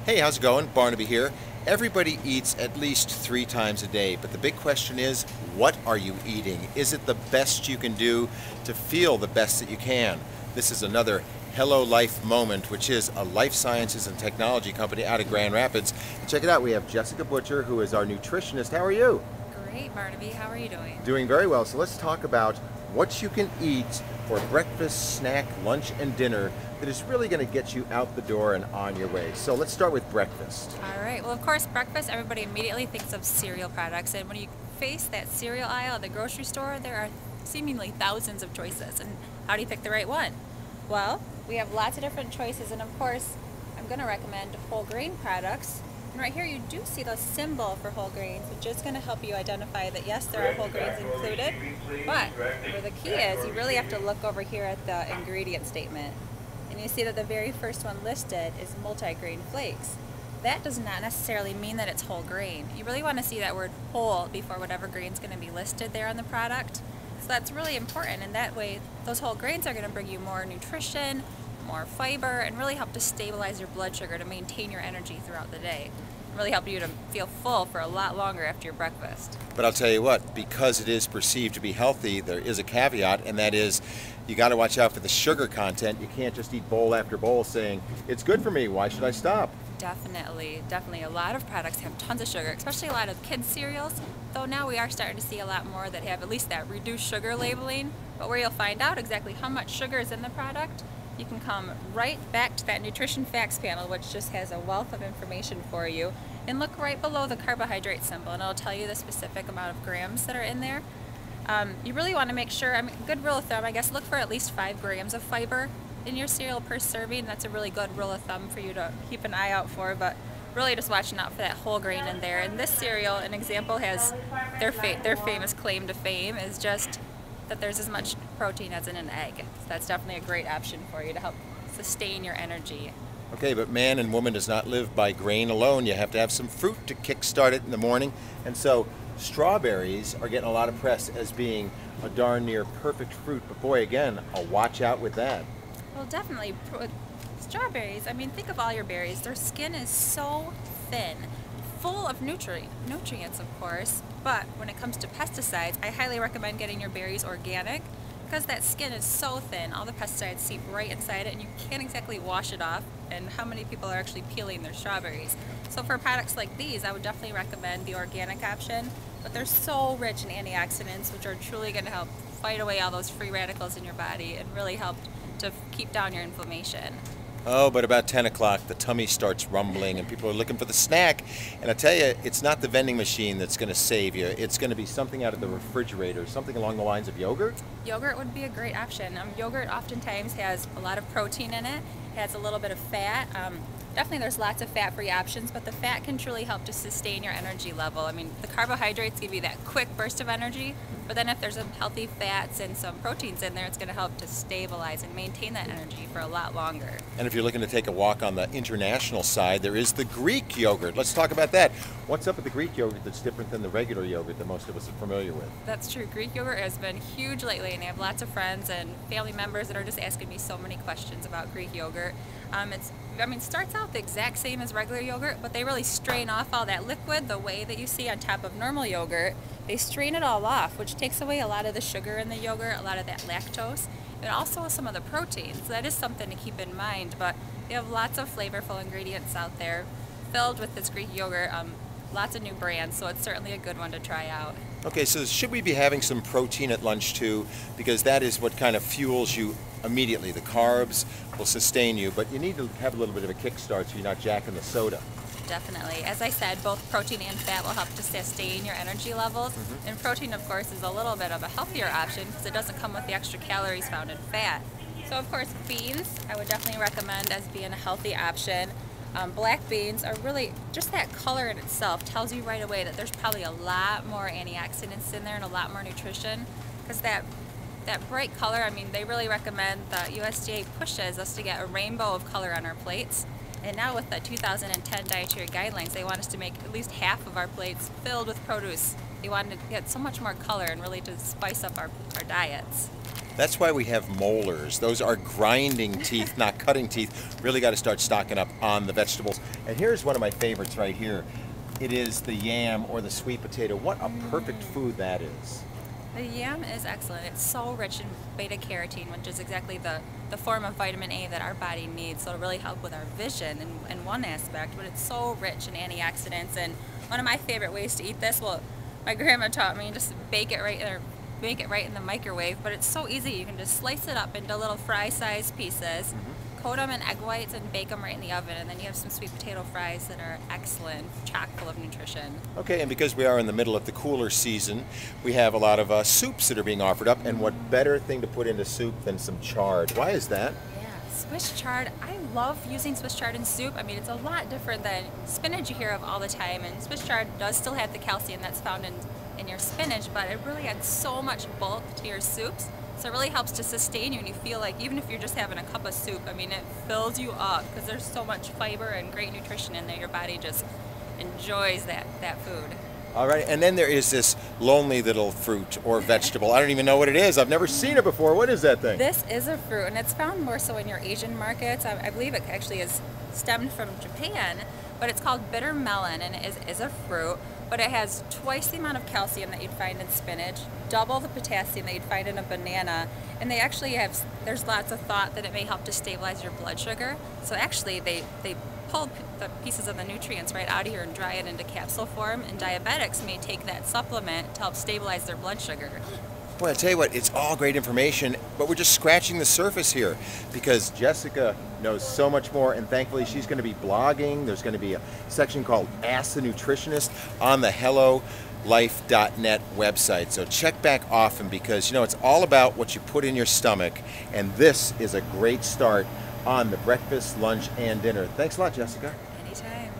Hey, how's it going? Barnaby here. Everybody eats at least 3 times a day, but the big question is, what are you eating? Is it the best you can do to feel the best that you can? This is another Hello Life moment, which is a life sciences and technology company out of Grand Rapids. And check it out, we have Jessica Butcher, who is our nutritionist. How are you? Great, Barnaby. How are you doing? Doing very well. So let's talk about what you can eat for breakfast, snack, lunch, and dinner that is really going to get you out the door and on your way. So let's start with breakfast. All right. Well, of course, breakfast, everybody immediately thinks of cereal products. And when you face that cereal aisle at the grocery store, there are seemingly thousands of choices. And how do you pick the right one? Well, we have lots of different choices. And of course, I'm going to recommend whole grain products. And right here you do see the symbol for whole grains, which is going to help you identify that yes, there are whole grains included, but where the key is, you really have to look over here at the ingredient statement. And you see that the very first one listed is multi-grain flakes. That does not necessarily mean that it's whole grain. You really want to see that word whole before whatever grain is going to be listed there on the product. So that's really important, and that way those whole grains are going to bring you more nutrition, more fiber, and really help to stabilize your blood sugar to maintain your energy throughout the day. Really help you to feel full for a lot longer after your breakfast. But I'll tell you what, because it is perceived to be healthy, there is a caveat, and that is you got to watch out for the sugar content. You can't just eat bowl after bowl saying, it's good for me, why should I stop? Definitely, definitely. A lot of products have tons of sugar, especially a lot of kids' cereals, though now we are starting to see a lot more that have at least that reduced sugar labeling. But where you'll find out exactly how much sugar is in the product, you can come right back to that nutrition facts panel, which just has a wealth of information for you, and look right below the carbohydrate symbol, and it'll tell you the specific amount of grams that are in there. You really want to make sure, I mean, good rule of thumb, I guess, look for at least 5 grams of fiber in your cereal per serving. That's a really good rule of thumb for you to keep an eye out for, but really just watching out for that whole grain in there. And this cereal, an example, has their famous claim to fame is just that there's as much protein as in an egg. So that's definitely a great option for you to help sustain your energy. Okay, but man and woman does not live by grain alone. You have to have some fruit to kickstart it in the morning. And so strawberries are getting a lot of press as being a darn near perfect fruit. But boy, again, I'll watch out with that. Well, definitely. Strawberries, I mean, think of all your berries. Their skin is so thin, full of nutrients, of course, but when it comes to pesticides, I highly recommend getting your berries organic because that skin is so thin, all the pesticides seep right inside it and you can't exactly wash it off, and how many people are actually peeling their strawberries. So for products like these, I would definitely recommend the organic option, but they're so rich in antioxidants, which are truly going to help fight away all those free radicals in your body and really help to keep down your inflammation. Oh, but about 10 o'clock, the tummy starts rumbling and people are looking for the snack. And I tell you, it's not the vending machine that's going to save you. It's going to be something out of the refrigerator, something along the lines of yogurt. Yogurt would be a great option. Yogurt oftentimes has a lot of protein in it, has a little bit of fat. Definitely there's lots of fat-free options, but the fat can truly help to sustain your energy level. I mean, the carbohydrates give you that quick burst of energy, but then if there's some healthy fats and some proteins in there, it's going to help to stabilize and maintain that energy for a lot longer. And if you're looking to take a walk on the international side, there is the Greek yogurt. Let's talk about that. What's up with the Greek yogurt that's different than the regular yogurt that most of us are familiar with? That's true. Greek yogurt has been huge lately, and I have lots of friends and family members that are just asking me so many questions about Greek yogurt. It starts out the exact same as regular yogurt, but they really strain off all that liquid the way that you see on top of normal yogurt. They strain it all off, which takes away a lot of the sugar in the yogurt, a lot of that lactose, and also some of the protein. So that is something to keep in mind, but they have lots of flavorful ingredients out there filled with this Greek yogurt. Lots of new brands, so it's certainly a good one to try out. Okay, so should we be having some protein at lunch too? Because that is what kind of fuels you immediately. The carbs will sustain you, but you need to have a little bit of a kickstart so you're not jacking the soda. Definitely. As I said, both protein and fat will help to sustain your energy levels. And protein, of course, is a little bit of a healthier option because it doesn't come with the extra calories found in fat. So, of course, beans I would definitely recommend as being a healthy option. Black beans are really, just that color in itself tells you right away that there's probably a lot more antioxidants in there and a lot more nutrition, because that bright color, I mean, they really recommend, the USDA pushes us to get a rainbow of color on our plates. And now with the 2010 dietary guidelines, they want us to make at least half of our plates filled with produce. They want to get so much more color and really to spice up our diets. That's why we have molars. Those are grinding teeth, not cutting teeth. Really got to start stocking up on the vegetables. And here's one of my favorites right here. It is the yam or the sweet potato. What a perfect food that is. The yam is excellent. It's so rich in beta carotene, which is exactly the form of vitamin A that our body needs. So it'll really help with our vision in one aspect, but it's so rich in antioxidants. And one of my favorite ways to eat this, well, my grandma taught me, just bake it right or make it right in the microwave, but it's so easy. You can just slice it up into little fry-sized pieces, coat them in egg whites, and bake them right in the oven, and then you have some sweet potato fries that are excellent, chock full of nutrition. Okay, and because we are in the middle of the cooler season, we have a lot of soups that are being offered up, and what better thing to put into soup than some chard? Why is that? Yeah, Swiss chard. I love using Swiss chard in soup. I mean, it's a lot different than spinach you hear of all the time, and Swiss chard does still have the calcium that's found in your spinach, but it really adds so much bulk to your soups. So it really helps to sustain you, and you feel like even if you're just having a cup of soup, I mean, it fills you up because there's so much fiber and great nutrition in there. Your body just enjoys that food. All right, and then there is this lonely little fruit or vegetable. I don't even know what it is. I've never seen it before. What is that thing? This is a fruit, and it's found more so in your Asian markets. I believe it actually is stemmed from Japan, but it's called bitter melon, and it is a fruit. But it has twice the amount of calcium that you'd find in spinach, double the potassium that you'd find in a banana, and they actually have, there's lots of thought that it may help to stabilize your blood sugar. So actually they pull the pieces of the nutrients right out of here and dry it into capsule form, and diabetics may take that supplement to help stabilize their blood sugar. Boy, I tell you what, it's all great information, but we're just scratching the surface here because Jessica knows so much more, and thankfully she's going to be blogging. There's going to be a section called Ask the Nutritionist on the HelloLife.net website. So check back often because, you know, it's all about what you put in your stomach, and this is a great start on the breakfast, lunch, and dinner. Thanks a lot, Jessica. Anytime.